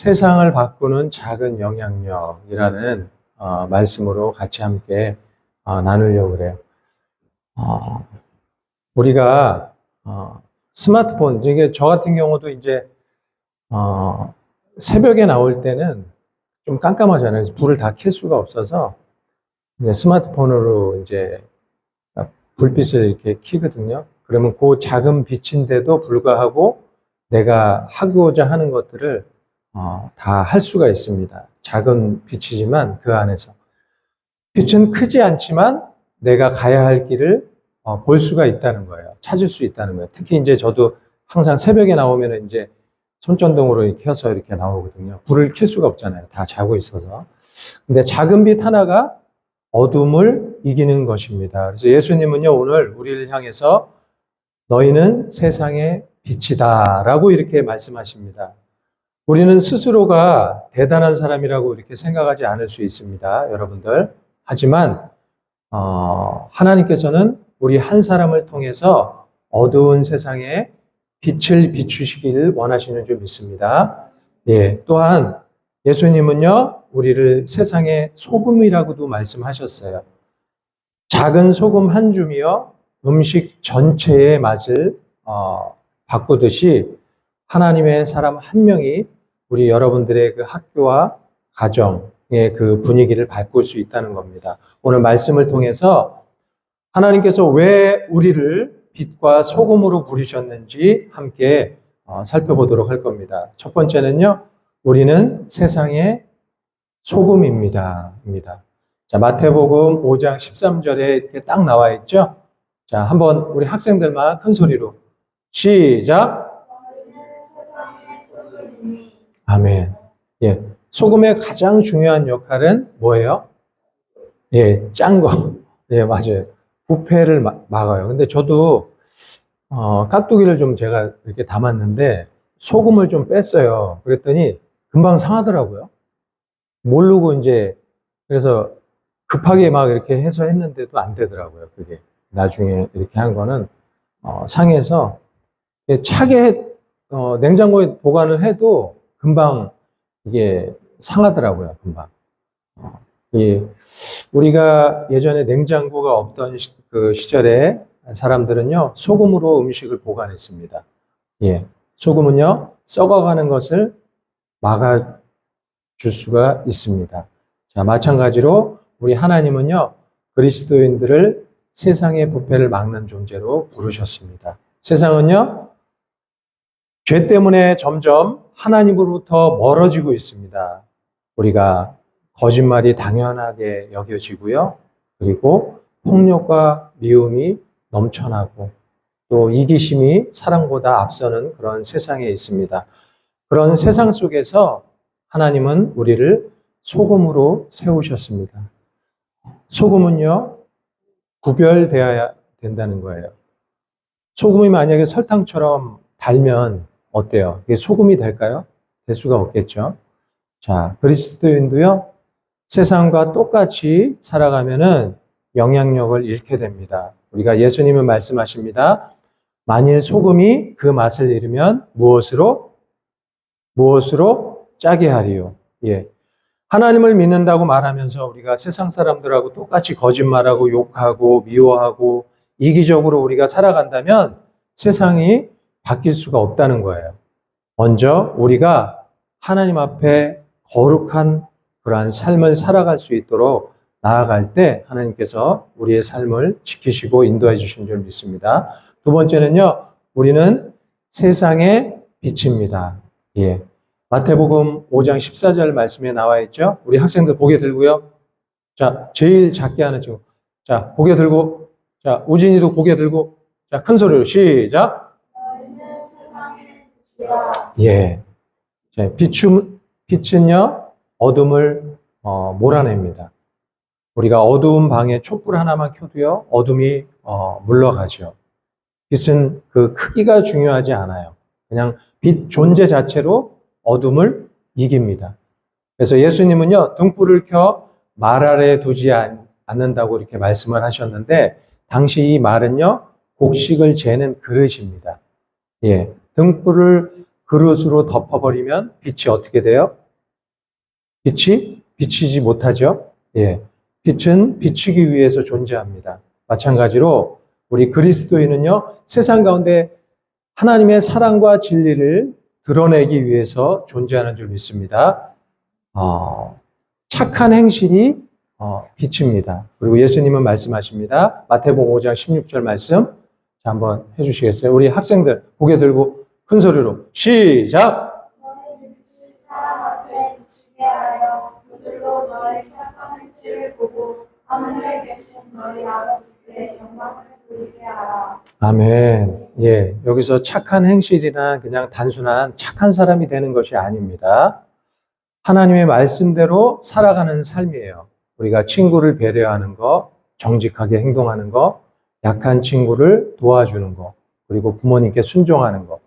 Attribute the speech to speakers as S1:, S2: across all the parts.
S1: 세상을 바꾸는 작은 영향력이라는 말씀으로 같이 함께 나누려고 그래요. 우리가 스마트폰, 이게 저 같은 경우도 이제 새벽에 나올 때는 좀 깜깜하잖아요. 그래서 불을 다 켤 수가 없어서 이제 스마트폰으로 이제 불빛을 이렇게 켜거든요. 그러면 그 작은 빛인데도 불구하고 내가 하고자 하는 것들을 다 할 수가 있습니다. 작은 빛이지만 그 안에서. 빛은 크지 않지만 내가 가야 할 길을 볼 수가 있다는 거예요. 찾을 수 있다는 거예요. 특히 이제 저도 항상 새벽에 나오면 이제 손전등으로 켜서 이렇게 나오거든요. 불을 켤 수가 없잖아요. 다 자고 있어서. 근데 작은 빛 하나가 어둠을 이기는 것입니다. 그래서 예수님은요, 오늘 우리를 향해서 너희는 세상의 빛이다 라고 이렇게 말씀하십니다. 우리는 스스로가 대단한 사람이라고 이렇게 생각하지 않을 수 있습니다. 여러분들. 하지만 하나님께서는 우리 한 사람을 통해서 어두운 세상에 빛을 비추시기를 원하시는 줄 믿습니다. 예, 또한 예수님은요, 우리를 세상의 소금이라고도 말씀하셨어요. 작은 소금 한 줌이요, 음식 전체의 맛을 바꾸듯이 하나님의 사람 한 명이 우리 여러분들의 그 학교와 가정의 그 분위기를 바꿀 수 있다는 겁니다. 오늘 말씀을 통해서 하나님께서 왜 우리를 빛과 소금으로 부르셨는지 함께 살펴보도록 할 겁니다. 첫 번째는요, 우리는 세상의 소금입니다. 자, 마태복음 5장 13절에 이렇게 딱 나와 있죠? 자, 한번 우리 학생들만 큰 소리로 시작! 아멘. 예. 소금의 가장 중요한 역할은 뭐예요? 예, 짠 거. 예, 맞아요. 부패를 막아요. 근데 저도, 깍두기를 좀 제가 이렇게 담았는데, 소금을 좀 뺐어요. 그랬더니 금방 상하더라고요. 모르고 이제, 그래서 급하게 막 이렇게 해서 했는데도 안 되더라고요. 그게. 나중에 이렇게 한 거는, 상해서, 차게, 냉장고에 보관을 해도 금방 이게 상하더라고요, 금방. 예, 우리가 예전에 냉장고가 없던 그 시절에 사람들은요, 소금으로 음식을 보관했습니다. 예, 소금은요, 썩어가는 것을 막아줄 수가 있습니다. 자, 마찬가지로 우리 하나님은요, 그리스도인들을 세상의 부패를 막는 존재로 부르셨습니다. 세상은요, 죄 때문에 점점 하나님으로부터 멀어지고 있습니다. 우리가 거짓말이 당연하게 여겨지고요. 그리고 폭력과 미움이 넘쳐나고 또 이기심이 사랑보다 앞서는 그런 세상에 있습니다. 그런 세상 속에서 하나님은 우리를 소금으로 세우셨습니다. 소금은요, 구별되어야 된다는 거예요. 소금이 만약에 설탕처럼 달면 어때요? 이게 소금이 될까요? 될 수가 없겠죠. 자, 그리스도인도요, 세상과 똑같이 살아가면은 영향력을 잃게 됩니다. 우리가 예수님은 말씀하십니다. 만일 소금이 그 맛을 잃으면 무엇으로 짜게 하리요. 예. 하나님을 믿는다고 말하면서 우리가 세상 사람들하고 똑같이 거짓말하고 욕하고 미워하고 이기적으로 우리가 살아간다면 세상이 바뀔 수가 없다는 거예요. 먼저 우리가 하나님 앞에 거룩한 그러한 삶을 살아갈 수 있도록 나아갈 때 하나님께서 우리의 삶을 지키시고 인도해 주신 줄 믿습니다. 두 번째는요, 우리는 세상의 빛입니다. 예. 마태복음 5장 14절 말씀에 나와 있죠? 우리 학생들 고개 들고요. 자, 제일 작게 하는 친구. 자, 고개 들고. 자, 우진이도 고개 들고. 자, 큰 소리로 시작. 예. 자, 빛은요, 어둠을 몰아냅니다. 우리가 어두운 방에 촛불 하나만 켜도요, 어둠이 물러가죠. 빛은 그 크기가 중요하지 않아요. 그냥 빛 존재 자체로 어둠을 이깁니다. 그래서 예수님은요, 등불을 켜 말 아래 두지 않는다고 이렇게 말씀을 하셨는데, 당시 이 말은요, 곡식을 재는 그릇입니다. 예, 등불을 그릇으로 덮어버리면 빛이 어떻게 돼요? 빛이 비치지 못하죠. 예, 빛은 비추기 위해서 존재합니다. 마찬가지로 우리 그리스도인은요, 세상 가운데 하나님의 사랑과 진리를 드러내기 위해서 존재하는 줄 믿습니다. 착한 행실이 빛입니다. 그리고 예수님은 말씀하십니다. 마태복음 5장 16절 말씀 자, 한번 해주시겠어요? 우리 학생들 고개 들고 큰 소리로 시작!
S2: 너희 빛이 사람 앞에 비추게 하여 그들로 너의 착한 행실을 보고 하늘에 계신 너희 아버지께 영광을 돌리게 하라.
S1: 아멘. 예, 여기서 착한 행실이란 그냥 단순한 착한 사람이 되는 것이 아닙니다. 하나님의 말씀대로 살아가는 삶이에요. 우리가 친구를 배려하는 거, 정직하게 행동하는 거, 약한 친구를 도와주는 거, 그리고 부모님께 순종하는 거,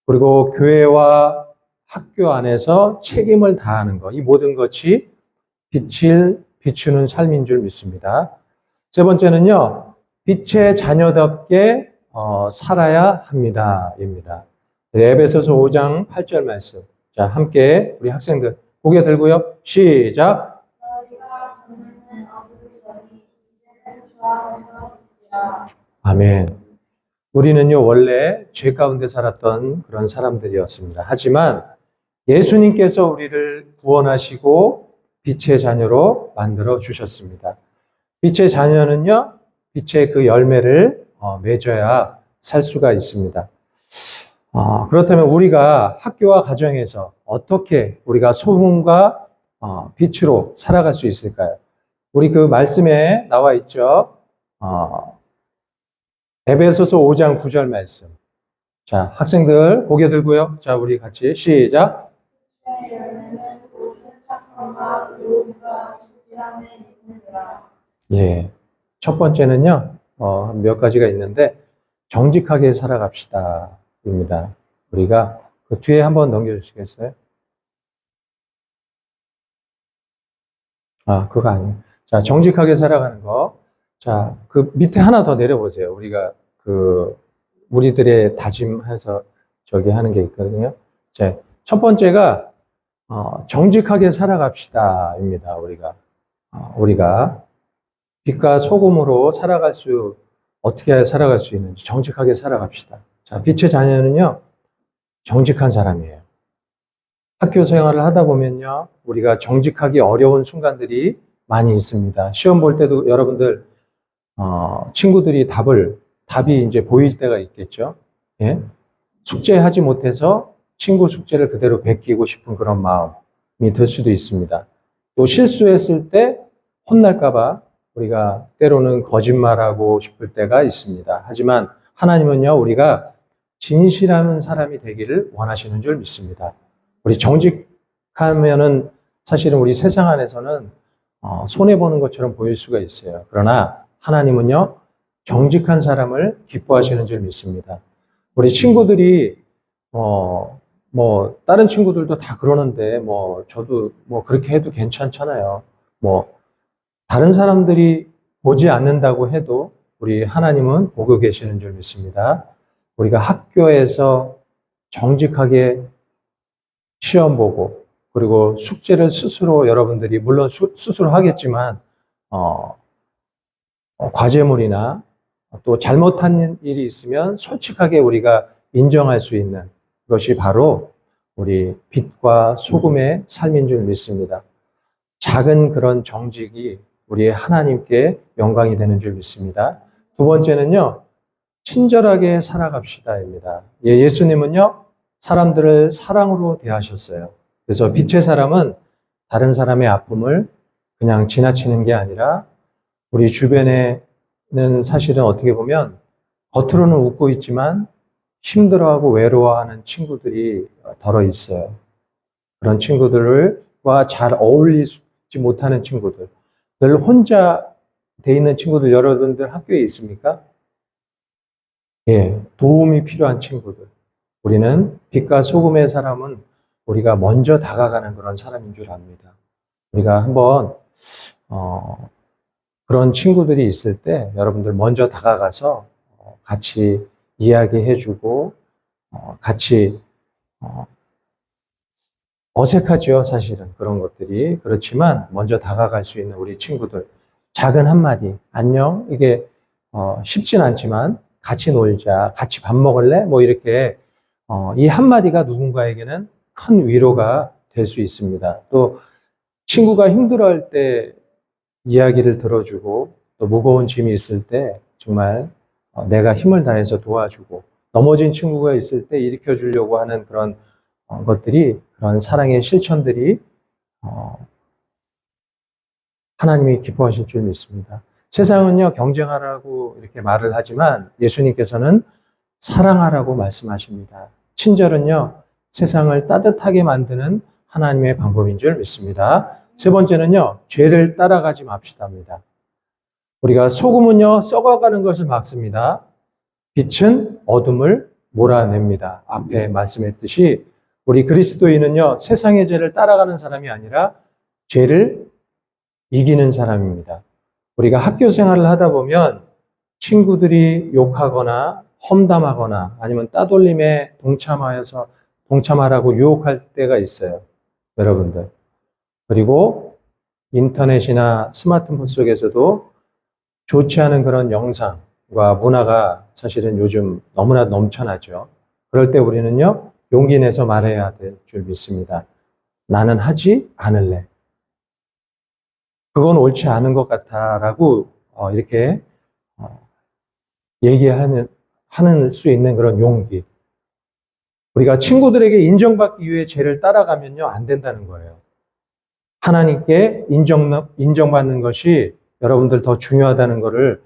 S1: 그리고 교회와 학교 안에서 책임을 다하는 거, 이 모든 것이 빛을 비추는 삶인 줄 믿습니다. 세 번째는요, 빛의 자녀답게 살아야 합니다. 입니다. 에베소서 5장 8절 말씀. 자, 함께 우리 학생들 고개 들고요. 시작!
S2: 너희가 전에는 어두이더니 이제는 주 안에서 빛이라.
S1: 아멘. 우리는요, 원래 죄 가운데 살았던 그런 사람들이었습니다. 하지만 예수님께서 우리를 구원하시고 빛의 자녀로 만들어 주셨습니다. 빛의 자녀는요, 빛의 그 열매를 맺어야 살 수가 있습니다. 그렇다면 우리가 학교와 가정에서 어떻게 우리가 소금과 빛으로 살아갈 수 있을까요? 우리 그 말씀에 나와 있죠. 에베소서 5장 9절 말씀. 자, 학생들 고개 들고요. 자, 우리 같이 시작.
S2: 빛의 열매는 모든 착함과 의로움과 진실함에 있느니라.
S1: 예. 첫 번째는요, 몇 가지가 있는데, 정직하게 살아갑시다. 입니다. 우리가 그 뒤에 한번 넘겨주시겠어요? 그거 아니에요. 자, 정직하게 살아가는 거. 자, 그 밑에 하나 더 내려보세요. 우리가 우리들의 다짐해서 저기 하는 게 있거든요. 자, 첫 번째가, 정직하게 살아갑시다. 입니다. 우리가 빛과 소금으로 어떻게 살아갈 수 있는지 정직하게 살아갑시다. 자, 빛의 자녀는요, 정직한 사람이에요. 학교 생활을 하다 보면요, 우리가 정직하기 어려운 순간들이 많이 있습니다. 시험 볼 때도 여러분들, 친구들이 답이 이제 보일 때가 있겠죠. 예? 숙제하지 못해서 친구 숙제를 그대로 베끼고 싶은 그런 마음이 들 수도 있습니다. 또 실수했을 때 혼날까봐 우리가 때로는 거짓말하고 싶을 때가 있습니다. 하지만 하나님은요, 우리가 진실한 사람이 되기를 원하시는 줄 믿습니다. 우리 정직하면은 사실은 우리 세상 안에서는 손해보는 것처럼 보일 수가 있어요. 그러나 하나님은요, 정직한 사람을 기뻐하시는 줄 믿습니다. 우리 친구들이 다른 친구들도 다 그러는데 저도 그렇게 해도 괜찮잖아요. 다른 사람들이 보지 않는다고 해도 우리 하나님은 보고 계시는 줄 믿습니다. 우리가 학교에서 정직하게 시험 보고 그리고 숙제를 스스로 여러분들이 물론 스스로 하겠지만 과제물이나 또 잘못한 일이 있으면 솔직하게 우리가 인정할 수 있는 것이 바로 우리 빛과 소금의 삶인 줄 믿습니다. 작은 그런 정직이 우리 하나님께 영광이 되는 줄 믿습니다. 두 번째는요, 친절하게 살아갑시다입니다. 예수님은요, 사람들을 사랑으로 대하셨어요. 그래서 빛의 사람은 다른 사람의 아픔을 그냥 지나치는 게 아니라 우리 주변에는 사실은 어떻게 보면 겉으로는 웃고 있지만 힘들어하고 외로워하는 친구들이 덜어 있어요. 그런 친구들과 잘 어울리지 못하는 친구들, 늘 혼자 돼 있는 친구들 여러분들 학교에 있습니까? 예, 도움이 필요한 친구들. 우리는 빛과 소금의 사람은 우리가 먼저 다가가는 그런 사람인 줄 압니다. 우리가 한번 그런 친구들이 있을 때 여러분들 먼저 다가가서 같이 이야기해주고 같이 어색하죠, 사실은 그런 것들이. 그렇지만 먼저 다가갈 수 있는 우리 친구들, 작은 한마디, 안녕, 이게 쉽진 않지만 같이 놀자, 같이 밥 먹을래? 뭐 이렇게 이 한마디가 누군가에게는 큰 위로가 될 수 있습니다. 또 친구가 힘들어할 때 이야기를 들어주고 또 무거운 짐이 있을 때 정말 내가 힘을 다해서 도와주고 넘어진 친구가 있을 때 일으켜 주려고 하는 그런 것들이, 그런 사랑의 실천들이 하나님이 기뻐하실 줄 믿습니다. 세상은요, 경쟁하라고 이렇게 말을 하지만 예수님께서는 사랑하라고 말씀하십니다. 친절은요, 세상을 따뜻하게 만드는 하나님의 방법인 줄 믿습니다. 세 번째는요, 죄를 따라가지 맙시다입니다. 우리가 소금은요, 썩어가는 것을 막습니다. 빛은 어둠을 몰아냅니다. 앞에 말씀했듯이 우리 그리스도인은요, 세상의 죄를 따라가는 사람이 아니라 죄를 이기는 사람입니다. 우리가 학교 생활을 하다 보면 친구들이 욕하거나 험담하거나 아니면 따돌림에 동참하라고 유혹할 때가 있어요. 여러분들. 그리고 인터넷이나 스마트폰 속에서도 좋지 않은 그런 영상과 문화가 사실은 요즘 너무나 넘쳐나죠. 그럴 때 우리는요, 용기 내서 말해야 될 줄 믿습니다. 나는 하지 않을래. 그건 옳지 않은 것 같아라고 이렇게 얘기하는 수 있는 그런 용기. 우리가 친구들에게 인정받기 위해 죄를 따라가면요, 안 된다는 거예요. 하나님께 인정받는 것이 여러분들 더 중요하다는 것을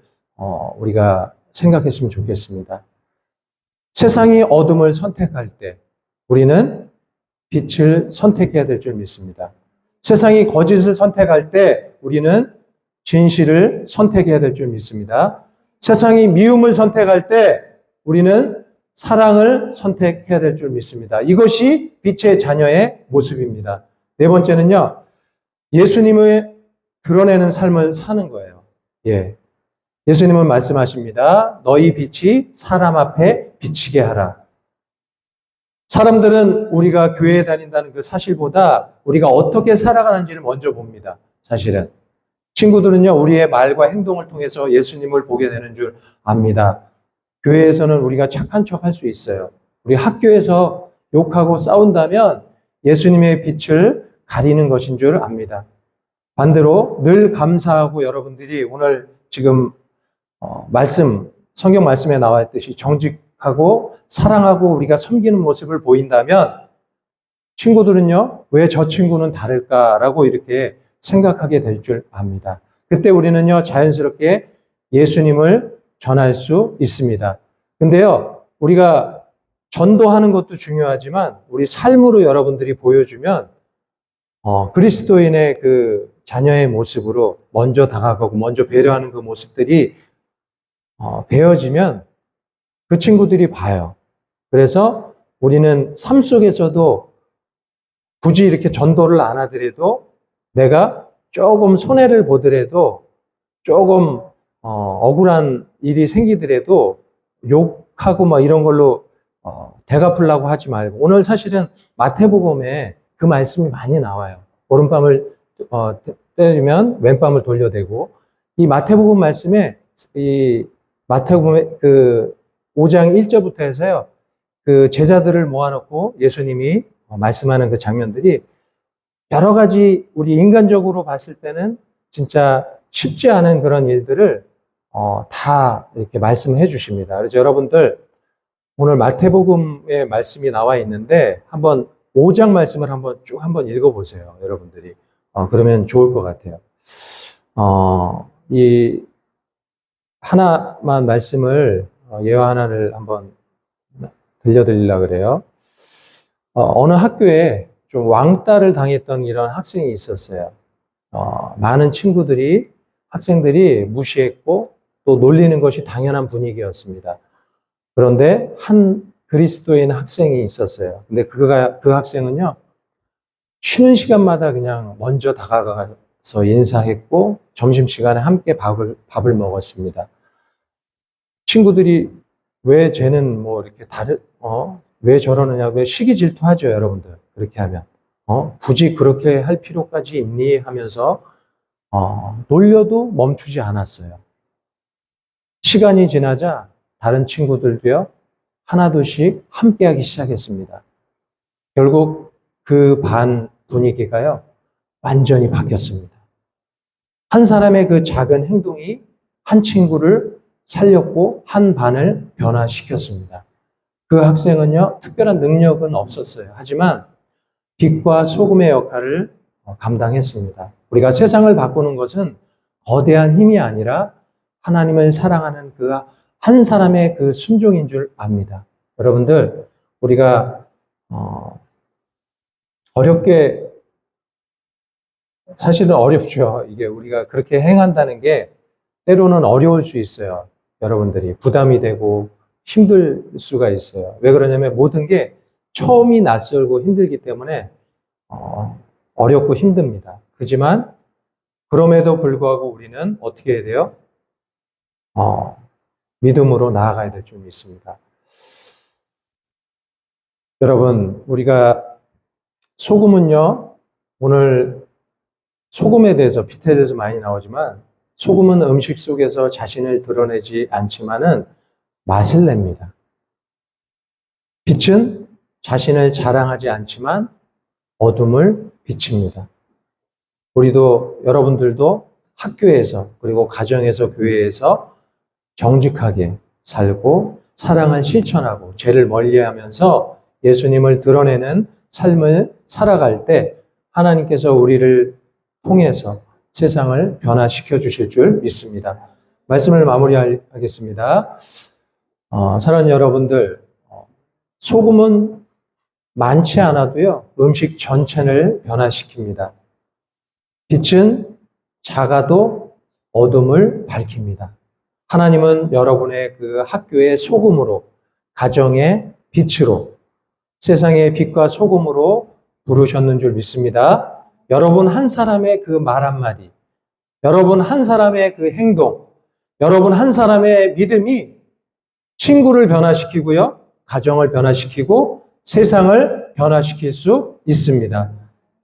S1: 우리가 생각했으면 좋겠습니다. 세상이 어둠을 선택할 때 우리는 빛을 선택해야 될 줄 믿습니다. 세상이 거짓을 선택할 때 우리는 진실을 선택해야 될 줄 믿습니다. 세상이 미움을 선택할 때 우리는 사랑을 선택해야 될 줄 믿습니다. 이것이 빛의 자녀의 모습입니다. 네 번째는요, 예수님을 드러내는 삶을 사는 거예요. 예. 예수님은 말씀하십니다. 너희 빛이 사람 앞에 비치게 하라. 사람들은 우리가 교회에 다닌다는 그 사실보다 우리가 어떻게 살아가는지를 먼저 봅니다. 사실은. 친구들은요, 우리의 말과 행동을 통해서 예수님을 보게 되는 줄 압니다. 교회에서는 우리가 착한 척 할 수 있어요. 우리 학교에서 욕하고 싸운다면 예수님의 빛을 가리는 것인 줄 압니다. 반대로 늘 감사하고 여러분들이 오늘 지금 성경 말씀에 나와 있듯이 정직하고 사랑하고 우리가 섬기는 모습을 보인다면 친구들은요, 왜 저 친구는 다를까라고 이렇게 생각하게 될 줄 압니다. 그때 우리는요, 자연스럽게 예수님을 전할 수 있습니다. 근데요, 우리가 전도하는 것도 중요하지만 우리 삶으로 여러분들이 보여주면 그리스도인의 그 자녀의 모습으로 먼저 다가가고 먼저 배려하는 그 모습들이 배어지면 그 친구들이 봐요. 그래서 우리는 삶 속에서도 굳이 이렇게 전도를 안 하더라도 내가 조금 손해를 보더라도 조금 억울한 일이 생기더라도 욕하고 막 이런 걸로 되갚으려고 하지 말고, 오늘 사실은 마태복음에 그 말씀이 많이 나와요. 오른밤을 때리면 왼밤을 돌려대고, 이 마태복음 말씀에 이 마태복음의 그 5장 1절부터 해서요, 그 제자들을 모아놓고 예수님이 말씀하는 그 장면들이 여러 가지 우리 인간적으로 봤을 때는 진짜 쉽지 않은 그런 일들을 다 이렇게 말씀해 주십니다. 그래서 여러분들 오늘 마태복음의 말씀이 나와 있는데 한번 5장 말씀을 한번 읽어보세요. 여러분들이. 그러면 좋을 것 같아요. 이 하나만 말씀을 예화 하나를 한번 들려드리려고 그래요. 어느 학교에 좀 왕따를 당했던 이런 학생이 있었어요. 많은 학생들이 무시했고 또 놀리는 것이 당연한 분위기였습니다. 그런데 한 그리스도인 학생이 있었어요. 근데 그 학생은요, 쉬는 시간마다 그냥 먼저 다가가서 인사했고 점심시간에 함께 밥을 먹었습니다. 친구들이 왜 쟤는 뭐 이렇게 왜 저러느냐, 왜 시기 질투하죠, 여러분들. 그렇게 하면. 굳이 그렇게 할 필요까지 있니? 하면서, 놀려도 멈추지 않았어요. 시간이 지나자 다른 친구들도요, 하나둘씩 함께하기 시작했습니다. 결국 그 반 분위기가요, 완전히 바뀌었습니다. 한 사람의 그 작은 행동이 한 친구를 살렸고 한 반을 변화시켰습니다. 그 학생은요, 특별한 능력은 없었어요. 하지만 빛과 소금의 역할을 감당했습니다. 우리가 세상을 바꾸는 것은 거대한 힘이 아니라 하나님을 사랑하는 그 한 사람의 그 순종인 줄 압니다. 여러분들, 우리가 어렵게, 사실은 어렵죠. 이게 우리가 그렇게 행한다는 게 때로는 어려울 수 있어요. 여러분들이 부담이 되고 힘들 수가 있어요. 왜 그러냐면 모든 게 처음이 낯설고 힘들기 때문에 어렵고 힘듭니다. 그렇지만 그럼에도 불구하고 우리는 어떻게 해야 돼요? 믿음으로 나아가야 될 줄 믿습니다. 여러분, 우리가 소금은요, 오늘 소금에 대해서, 빛에 대해서 많이 나오지만 소금은 음식 속에서 자신을 드러내지 않지만은 맛을 냅니다. 빛은 자신을 자랑하지 않지만 어둠을 비칩니다. 우리도, 여러분들도 학교에서, 그리고 가정에서, 교회에서 정직하게 살고 사랑을 실천하고 죄를 멀리하면서 예수님을 드러내는 삶을 살아갈 때 하나님께서 우리를 통해서 세상을 변화시켜 주실 줄 믿습니다. 말씀을 마무리하겠습니다. 사랑하는 여러분들, 소금은 많지 않아도요, 음식 전체를 변화시킵니다. 빛은 작아도 어둠을 밝힙니다. 하나님은 여러분의 그 학교의 소금으로, 가정의 빛으로, 세상의 빛과 소금으로 부르셨는 줄 믿습니다. 여러분 한 사람의 그 말 한마디, 여러분 한 사람의 그 행동, 여러분 한 사람의 믿음이 친구를 변화시키고요, 가정을 변화시키고 세상을 변화시킬 수 있습니다.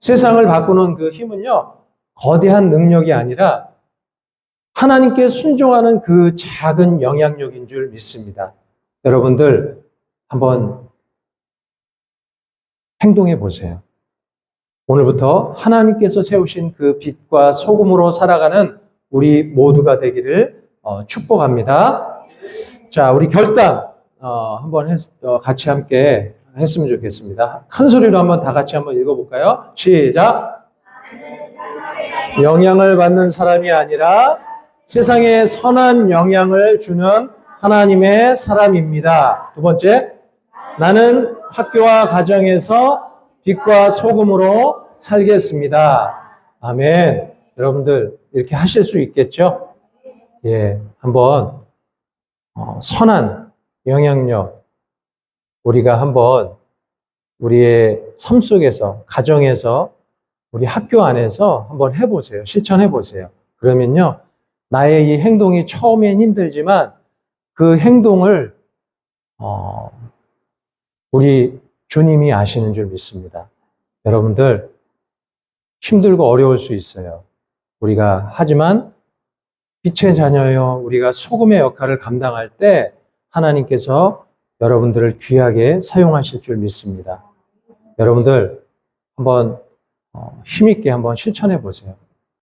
S1: 세상을 바꾸는 그 힘은요, 거대한 능력이 아니라 하나님께 순종하는 그 작은 영향력인 줄 믿습니다. 여러분들 한번 행동해 보세요. 오늘부터 하나님께서 세우신 그 빛과 소금으로 살아가는 우리 모두가 되기를 축복합니다. 자, 우리 결단 한번 같이 함께 했으면 좋겠습니다. 큰 소리로 한번 다 같이 한번 읽어볼까요? 시작! 영향을 받는 사람이 아니라 세상에 선한 영향을 주는 하나님의 사람입니다. 두 번째, 나는 학교와 가정에서 빛과 소금으로 살겠습니다. 아멘. 여러분들 이렇게 하실 수 있겠죠? 예, 한번 선한 영향력 우리가 한번 우리의 삶 속에서, 가정에서, 우리 학교 안에서 한번 해보세요. 실천해 보세요. 그러면요, 나의 이 행동이 처음엔 힘들지만 그 행동을 우리 주님이 아시는 줄 믿습니다. 여러분들 힘들고 어려울 수 있어요. 우리가 하지만 빛의 자녀요, 우리가 소금의 역할을 감당할 때 하나님께서 여러분들을 귀하게 사용하실 줄 믿습니다. 여러분들 한번 힘있게 한번 실천해 보세요.